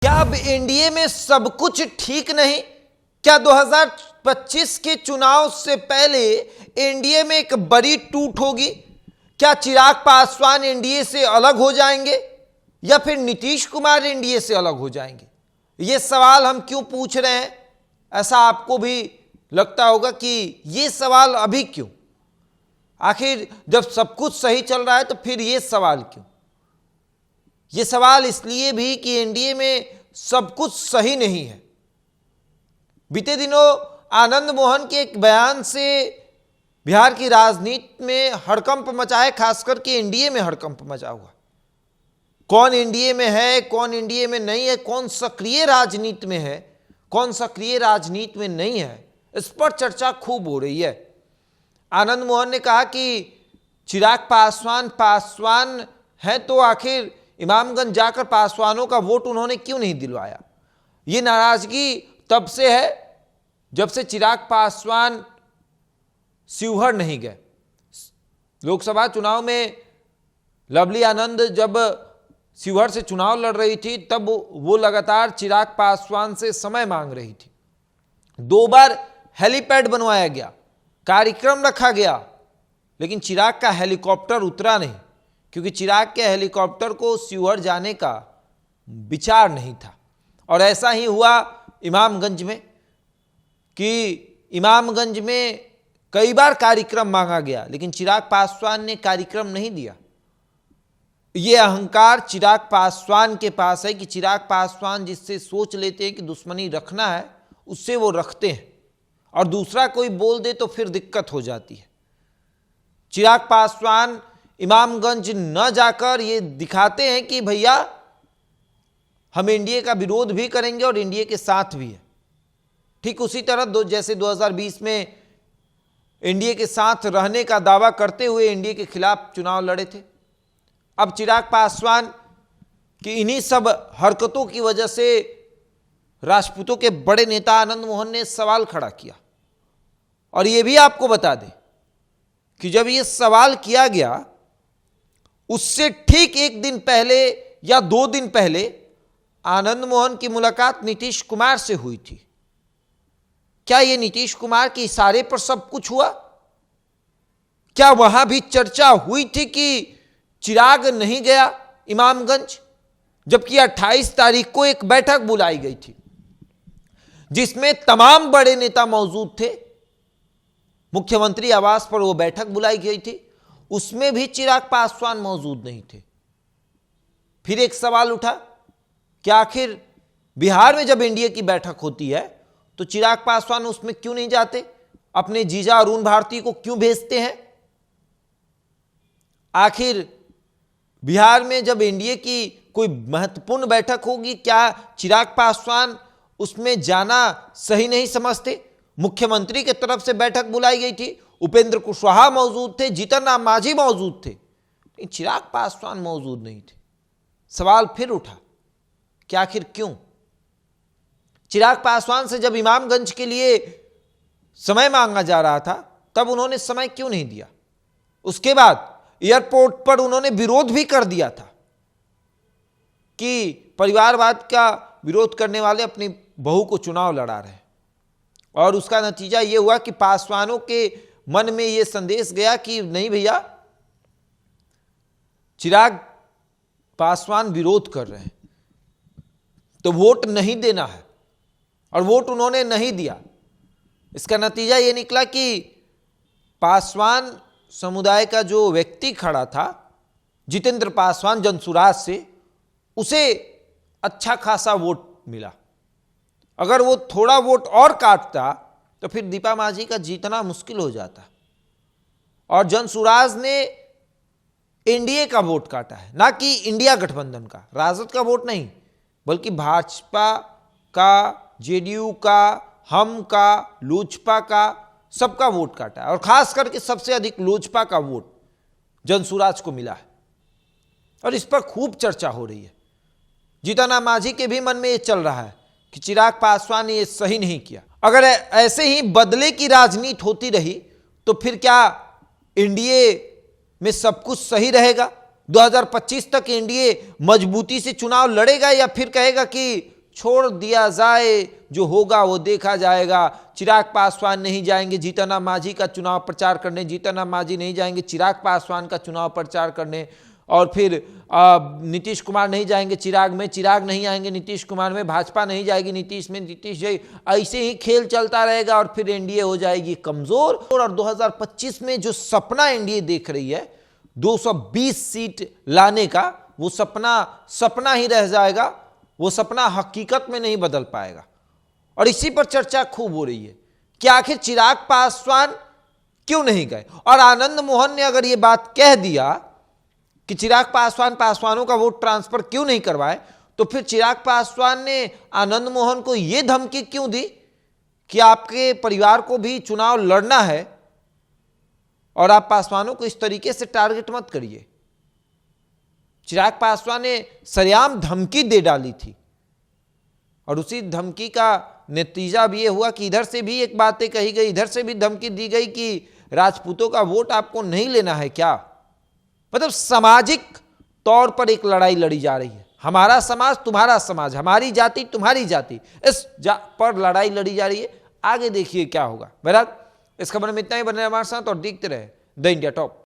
क्या अब एनडीए में सब कुछ ठीक नहीं? क्या 2025 के चुनाव से पहले एनडीए में एक बड़ी टूट होगी? क्या चिराग पासवान एनडीए से अलग हो जाएंगे या फिर नीतीश कुमार एनडीए से अलग हो जाएंगे? यह सवाल हम क्यों पूछ रहे हैं? ऐसा आपको भी लगता होगा कि यह सवाल अभी क्यों? आखिर जब सब कुछ सही चल रहा है तो फिर यह सवाल क्यों? यह सवाल इसलिए भी कि एनडीए में सब कुछ सही नहीं है। बीते दिनों आनंद मोहन के एक बयान से बिहार की राजनीति में हड़कंप मचा है, खासकर के एनडीए में हड़कंप मचा हुआ। कौन एनडीए में है, कौन एनडीए में नहीं है, कौन सक्रिय राजनीति में है, कौन सक्रिय राजनीति में नहीं है, इस पर चर्चा खूब हो रही है। आनंद मोहन ने कहा कि चिराग पासवान है तो आखिर इमामगंज जाकर पासवानों का वोट उन्होंने क्यों नहीं दिलवाया? ये नाराजगी तब से है जब से चिराग पासवान शिवहर नहीं गए। लोकसभा चुनाव में लवली आनंद जब शिवहर से चुनाव लड़ रही थी तब वो लगातार चिराग पासवान से समय मांग रही थी। 2 बार हेलीपैड बनवाया गया, कार्यक्रम रखा गया, लेकिन चिराग का हेलीकॉप्टर उतरा नहीं, क्योंकि चिराग के हेलीकॉप्टर को शिवहर जाने का विचार नहीं था। और ऐसा ही हुआ इमामगंज में कि इमामगंज में कई बार कार्यक्रम मांगा गया, लेकिन चिराग पासवान ने कार्यक्रम नहीं दिया। यह अहंकार चिराग पासवान के पास है कि चिराग पासवान जिससे सोच लेते हैं कि दुश्मनी रखना है उससे वो रखते हैं, और दूसरा कोई बोल दे तो फिर दिक्कत हो जाती है। चिराग पासवान इमामगंज न जाकर ये दिखाते हैं कि भैया हम एनडीए का विरोध भी करेंगे और एनडीए के साथ भी है। ठीक उसी तरह जैसे 2020 में एनडीए के साथ रहने का दावा करते हुए एनडीए के खिलाफ चुनाव लड़े थे। अब चिराग पासवान की इन्हीं सब हरकतों की वजह से राजपूतों के बड़े नेता आनंद मोहन ने सवाल खड़ा किया। और यह भी आपको बता दें कि जब यह सवाल किया गया उससे ठीक 1 दिन पहले या 2 दिन पहले आनंद मोहन की मुलाकात नीतीश कुमार से हुई थी। क्या यह नीतीश कुमार के इशारे पर सब कुछ हुआ? क्या वहां भी चर्चा हुई थी कि चिराग नहीं गया इमामगंज, जबकि 28 तारीख को एक बैठक बुलाई गई थी जिसमें तमाम बड़े नेता मौजूद थे। मुख्यमंत्री आवास पर वो बैठक बुलाई गई थी, उसमें भी चिराग पासवान मौजूद नहीं थे। फिर एक सवाल उठा कि आखिर बिहार में जब एनडीए की बैठक होती है तो चिराग पासवान उसमें क्यों नहीं जाते? अपने जीजा अरुण भारती को क्यों भेजते हैं? आखिर बिहार में जब एनडीए की कोई महत्वपूर्ण बैठक होगी, क्या चिराग पासवान उसमें जाना सही नहीं समझते? मुख्यमंत्री की तरफ से बैठक बुलाई गई थी, उपेंद्र कुशवाहा मौजूद थे, जीतन राम मांझी मौजूद थे, लेकिन चिराग पासवान मौजूद नहीं थे। सवाल फिर उठा कि आखिर क्यों? चिराग पासवान से जब इमामगंज के लिए समय मांगा जा रहा था तब उन्होंने समय क्यों नहीं दिया? उसके बाद एयरपोर्ट पर उन्होंने विरोध भी कर दिया था कि परिवारवाद का विरोध करने वाले अपनी बहू को चुनाव लड़ा रहे, और उसका नतीजा यह हुआ कि पासवानों के मन में यह संदेश गया कि नहीं भैया, चिराग पासवान विरोध कर रहे हैं तो वोट नहीं देना है, और वोट उन्होंने नहीं दिया। इसका नतीजा यह निकला कि पासवान समुदाय का जो व्यक्ति खड़ा था जितेंद्र पासवान जनसुराज से, उसे अच्छा खासा वोट मिला। अगर वो थोड़ा वोट और काटता तो फिर दीपा मांझी का जीतना मुश्किल हो जाता। और जनसुराज ने एनडीए का वोट काटा है, ना कि इंडिया गठबंधन का, राजद का वोट नहीं, बल्कि भाजपा का, जेडीयू का, हम का, लोजपा का, सबका वोट काटा है। और खास करके सबसे अधिक लोजपा का वोट जनसुराज को मिला है, और इस पर खूब चर्चा हो रही है। जीतन राम मांझी के भी मन में ये चल रहा है कि चिराग पासवान ने ये सही नहीं किया। अगर ऐसे ही बदले की राजनीति होती रही तो फिर क्या एनडीए में सब कुछ सही रहेगा? 2025 तक एनडीए मजबूती से चुनाव लड़ेगा या फिर कहेगा कि छोड़ दिया जाए, जो होगा वो देखा जाएगा। चिराग पासवान नहीं जाएंगे जीतन राम मांझी का चुनाव प्रचार करने, जीतन राम मांझी नहीं जाएंगे चिराग पासवान का चुनाव प्रचार करने, और फिर नीतीश कुमार नहीं जाएंगे चिराग में, चिराग नहीं आएंगे नीतीश कुमार में, भाजपा नहीं जाएगी नीतीश में, नीतीश जाएगी। ऐसे ही खेल चलता रहेगा और फिर एनडीए हो जाएगी कमजोर। और 2025 में जो सपना एनडीए देख रही है 220 सीट लाने का, वो सपना ही रह जाएगा, वो सपना हकीकत में नहीं बदल पाएगा। और इसी पर चर्चा खूब हो रही है कि आखिर चिराग पासवान क्यों नहीं गए। और आनंद मोहन ने अगर ये बात कह दिया कि चिराग पासवान पासवानों का वोट ट्रांसफर क्यों नहीं करवाए, तो फिर चिराग पासवान ने आनंद मोहन को यह धमकी क्यों दी कि आपके परिवार को भी चुनाव लड़ना है और आप पासवानों को इस तरीके से टारगेट मत करिए। चिराग पासवान ने सरेआम धमकी दे डाली थी और उसी धमकी का नतीजा भी ये हुआ कि इधर से भी एक बातें कही गई, इधर से भी धमकी दी गई कि राजपूतों का वोट आपको नहीं लेना है क्या। मतलब सामाजिक तौर पर एक लड़ाई लड़ी जा रही है, हमारा समाज तुम्हारा समाज, हमारी जाति तुम्हारी जाति, इस पर लड़ाई लड़ी जा रही है। आगे देखिए क्या होगा। बहरहाल इस खबर में इतना ही, बने हमारे साथ और देखते रहे द इंडिया टॉप।